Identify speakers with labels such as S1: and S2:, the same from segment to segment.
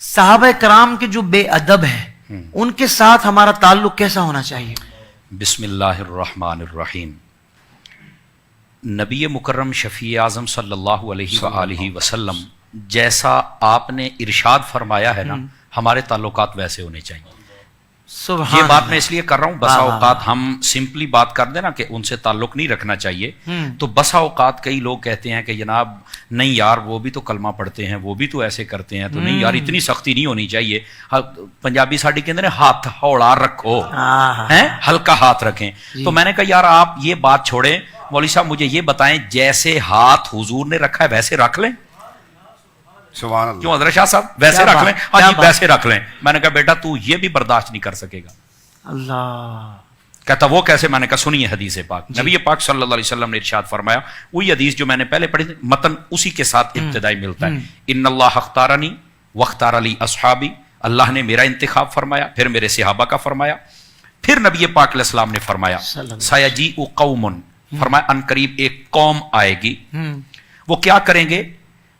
S1: صحابہ کرام کے جو بے ادب ہیں ان کے ساتھ ہمارا تعلق کیسا ہونا چاہیے؟
S2: بسم اللہ الرحمن الرحیم۔ نبی مکرم شفیع اعظم صلی اللہ علیہ وآلہ وسلم جیسا آپ نے ارشاد فرمایا ہے نا، ہمارے تعلقات ویسے ہونے چاہیے۔
S1: سبحان
S2: یہ بات
S1: اللہ۔
S2: میں اس لیے کر رہا ہوں، بسا اوقات ہم سمپلی بات کر دیں نا کہ ان سے تعلق نہیں رکھنا چاہیے، تو بسا اوقات کئی لوگ کہتے ہیں کہ جناب نہیں یار وہ بھی تو کلمہ پڑھتے ہیں، وہ بھی تو ایسے کرتے ہیں، تو نہیں یار اتنی سختی نہیں ہونی چاہیے۔ پنجابی ساڈی کہتے ہیں ہاتھ ہوڑا رکھو، ہلکا ہاتھ رکھیں۔ تو میں نے کہا یار آپ یہ بات چھوڑیں، مولوی صاحب مجھے یہ بتائیں جیسے ہاتھ حضور نے رکھا ہے ویسے رکھ لیں؟
S3: سبحان اللہ۔
S2: کیوں حضرت شاہ صاحب ویسے رکھ لیں؟ ہاں جی ویسے رکھ لیں۔ میں نے کہا بیٹا تو یہ بھی برداشت نہیں کر سکے گا۔
S1: اللہ
S2: کہتا وہ کیسے؟ میں نے کہا سنیے حدیث پاک، نبی پاک صلی اللہ علیہ وسلم نے ارشاد فرمایا، وہی حدیث جو میں نے پہلے پڑھی تھی، متن اسی کے ساتھ ابتدائی ملتا ہے، ان اللہ اختارنی واختار لی اصحابی، اللہ نے میرا انتخاب فرمایا، پھر میرے صحابہ کا فرمایا، پھر نبی پاک علیہ السلام نے فرمایا سیجیء قوم، فرمایا ان قریب ایک قوم آئے گی، وہ کیا کریں گے؟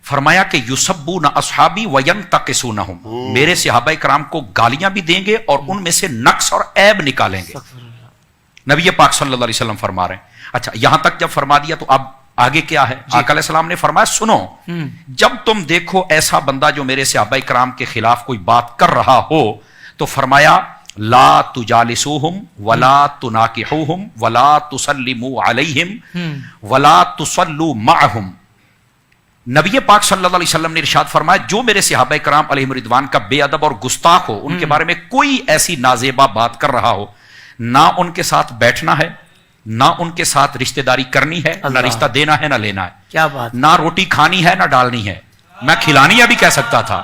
S2: فرمایا کہ یسبون اصحابی وینتقصونہم، میرے صحابہ کرام کو گالیاں بھی دیں گے اور ان میں سے نقص اور عیب نکالیں گے۔ نبی پاک صلی اللہ علیہ وسلم فرما رہے ہیں۔ اچھا یہاں تک جب فرما دیا تو اب آگے کیا ہے؟ آقا علیہ السلام نے فرمایا سنو، جب تم دیکھو ایسا بندہ جو میرے صحابہ کرام کے خلاف کوئی بات کر رہا ہو تو فرمایا لا تجالسوہم ولا تناکحوہم ولا تسلموا علیہم ولا تصلوا معہم۔ نبی پاک صلی اللہ علیہ وسلم نے ارشاد فرمایا جو میرے صحابہ کرام علیہم رضوان کا بے ادب اور گستاخ ہو، ان کے بارے میں کوئی ایسی نازیبہ بات کر رہا ہو، نہ ان کے ساتھ بیٹھنا ہے، نہ ان کے ساتھ رشتہ داری کرنی ہے، نہ رشتہ دینا ہے نہ لینا ہے،
S1: کیا بات،
S2: نہ روٹی کھانی ہے نہ ڈالنی ہے۔ میں کھلانی ہے بھی کہہ سکتا تھا،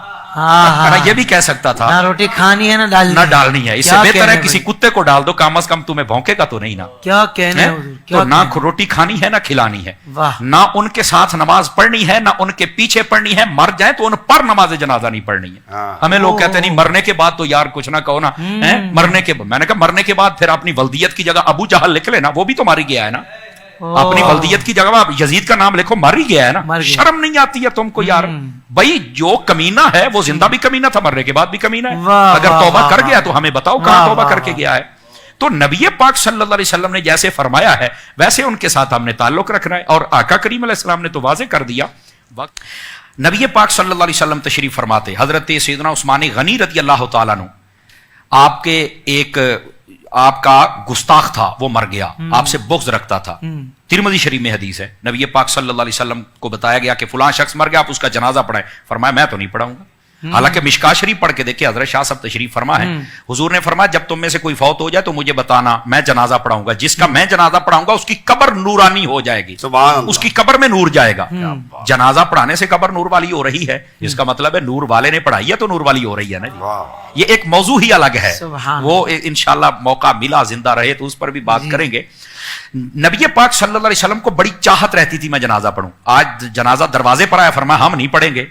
S2: یہ بھی کہہ سکتا تھا،
S1: نہ روٹی کھانی ہے نہ
S2: ڈالنی ہے۔ اس سے بہتر ہے کسی کتے کو ڈال دو، کم از کم تمہیں بھونکے گا تو نہیں نا۔
S1: کیا کہنے
S2: تو نہ روٹی کھانی ہے نہ کھلانی ہے، نہ ان کے ساتھ نماز پڑھنی ہے نہ ان کے پیچھے پڑھنی ہے، مر جائیں تو ان پر نماز جنازہ نہیں پڑھنی ہے۔ ہمیں لوگ کہتے ہیں نہیں مرنے کے بعد تو یار کچھ نہ کہو نا، مرنے کے بعد، میں نے کہا مرنے کے بعد پھر اپنی ولدیت کی جگہ ابو جہل لکھ لینا، وہ بھی تو ماری گیا ہے نا، اپنی ولدیت کی جگہ یزید کا نام لکھو، مر ہی گیا ہے نا۔ شرم نہیں آتی ہے تم کو یار؟ بھائی جو کمینہ ہے وہ زندہ بھی کمینہ تھا، مرنے کے بعد بھی کمینہ ہے۔ اگر توبہ کر گیا تو ہمیں بتاؤ کہاں توبہ کر کے گیا ہے۔ تو نبی پاک صلی اللہ علیہ وسلم نے جیسے فرمایا ہے ویسے ان کے ساتھ ہم نے تعلق رکھنا ہے، اور آقا کریم علیہ السلام نے تو واضح کر دیا۔ نبی پاک صلی اللہ علیہ وسلم تشریف فرماتے، حضرت سیدنا عثمان غنی رضی اللہ تعالیٰ عنہ، آپ کے ایک آپ کا گستاخ تھا، وہ مر گیا، آپ سے بغض رکھتا تھا۔ ترمذی شریف میں حدیث ہے، نبی پاک صلی اللہ علیہ وسلم کو بتایا گیا کہ فلاں شخص مر گیا، آپ اس کا جنازہ پڑھائیں۔ فرمایا میں تو نہیں پڑھاؤں گا۔ حالانکہ مشکا شریف پڑھ کے دیکھیں، حضرت شاہ صاحب تشریف فرما ہے، حضور نے فرمایا جب تم میں سے کوئی فوت ہو جائے تو مجھے بتانا، میں جنازہ پڑھاؤں گا، جس کا میں جنازہ پڑھاؤں گا اس کی قبر نورانی ہو جائے گی، اس کی قبر میں نور جائے گا۔ جنازہ پڑھانے سے قبر نور والی ہو رہی ہے، اس کا مطلب ہے نور والے نے پڑھائی ہے تو نور والی ہو رہی ہے نا جی۔ یہ ایک موضوع ہی الگ ہے، وہ انشاءاللہ موقع ملا زندہ رہے تو اس پر بھی بات کریں گے۔ نبی پاک صلی اللہ علیہ وسلم کو بڑی چاہت رہتی تھی میں جنازہ پڑھوں، آج جنازہ دروازے پر آیا، فرمایا ہم نہیں پڑھیں گے۔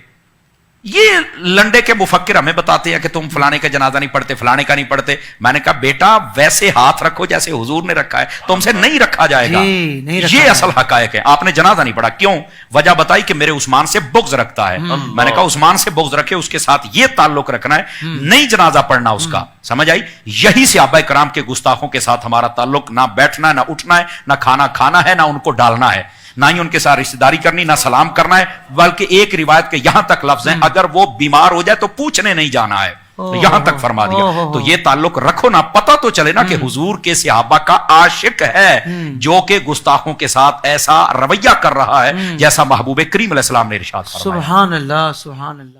S2: یہ لنڈے کے مفکر ہمیں بتاتے ہیں کہ تم فلانے کا جنازہ نہیں پڑھتے، فلانے کا نہیں پڑھتے۔ میں نے کہا بیٹا ویسے ہاتھ رکھو جیسے حضور نے رکھا ہے، تم سے نہیں رکھا جائے گا، یہ اصل حقائق ہے۔ آپ نے جنازہ نہیں پڑھا، کیوں؟ وجہ بتائی کہ میرے عثمان سے بغض رکھتا ہے۔ میں نے کہا عثمان سے بغض رکھے، اس کے ساتھ یہ تعلق رکھنا ہے، نہیں جنازہ پڑھنا اس کا، سمجھ آئی؟ یہی صحابہ کرام کے گستاخوں کے ساتھ ہمارا تعلق، نہ بیٹھنا ہے نہ اٹھنا ہے، نہ کھانا کھانا ہے نہ ان کو ڈالنا ہے، نہ ہی ان کے ساتھ رشتہ داری کرنی، نہ سلام کرنا ہے، بلکہ ایک روایت کے یہاں تک لفظ ہیں اگر وہ بیمار ہو جائے تو پوچھنے نہیں جانا ہے، یہاں تک فرما دیا۔ تو یہ تعلق رکھو نا، پتہ تو چلے نا کہ حضور کے صحابہ کا عاشق ہے جو کہ گستاخوں کے ساتھ ایسا رویہ کر رہا ہے جیسا محبوب کریم علیہ السلام نے ارشاد فرمایا۔
S1: سبحان اللہ، سبحان اللہ۔